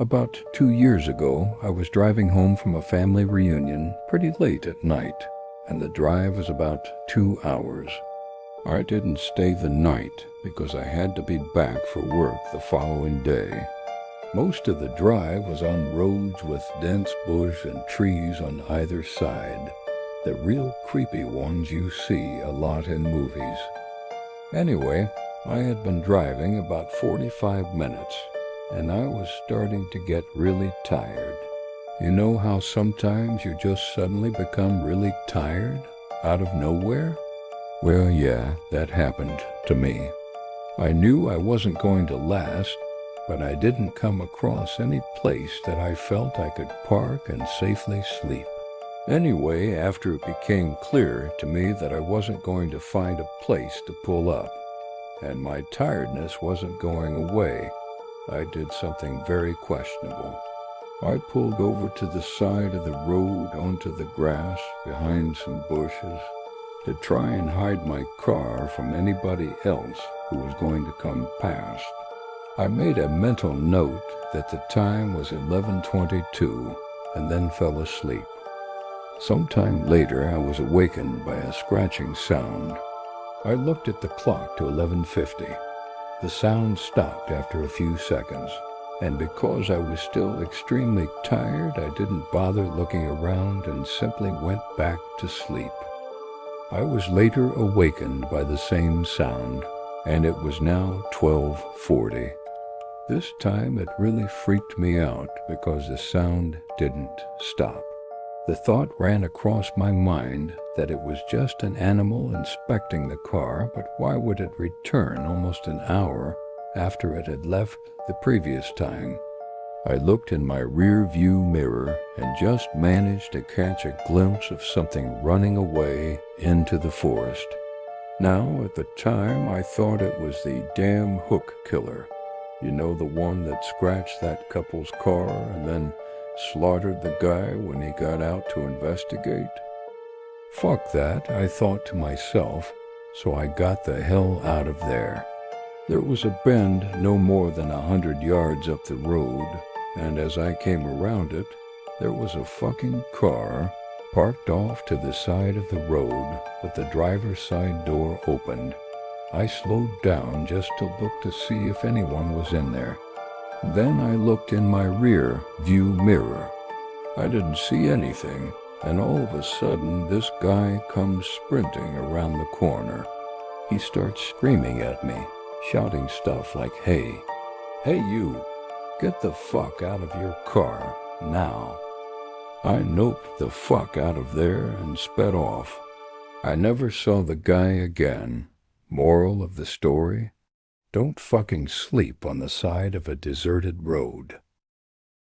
About 2 years ago, I was driving home from a family reunion pretty late at night, and the drive was about 2 hours. I didn't stay the night because I had to be back for work the following day. Most of the drive was on roads with dense bush and trees on either side, the real creepy ones you see a lot in movies. Anyway, I had been driving about 45 minutes, and I was starting to get really tired. You know how sometimes you just suddenly become really tired out of nowhere? Well, yeah, that happened to me. I knew I wasn't going to last, but I didn't come across any place that I felt I could park and safely sleep. Anyway, after it became clear to me that I wasn't going to find a place to pull up, and my tiredness wasn't going away, I did something very questionable. I pulled over to the side of the road onto the grass behind some bushes to try and hide my car from anybody else who was going to come past. I made a mental note that the time was 11:22 and then fell asleep. Sometime later, I was awakened by a scratching sound. I looked at the clock to 11:50. The sound stopped after a few seconds, and because I was still extremely tired, I didn't bother looking around and simply went back to sleep. I was later awakened by the same sound, and it was now 12:40. This time it really freaked me out because the sound didn't stop. The thought ran across my mind that it was just an animal inspecting the car, but why would it return almost an hour after it had left the previous time? I looked in my rear view mirror and just managed to catch a glimpse of something running away into the forest. Now, at the time, I thought it was the damn hook killer. You know, the one that scratched that couple's car and then slaughtered the guy when he got out to investigate. Fuck that, I thought to myself, so I got the hell out of there. There was a bend no more than 100 yards up the road, and as I came around it, there was a fucking car parked off to the side of the road with the driver's side door opened. I slowed down just to look to see if anyone was in there. Then I looked in my rear view mirror. I didn't see anything, and all of a sudden this guy comes sprinting around the corner. He starts screaming at me, shouting stuff like, hey you, get the fuck out of your car, now. I noped the fuck out of there and sped off. I never saw the guy again. Moral of the story? Don't fucking sleep on the side of a deserted road.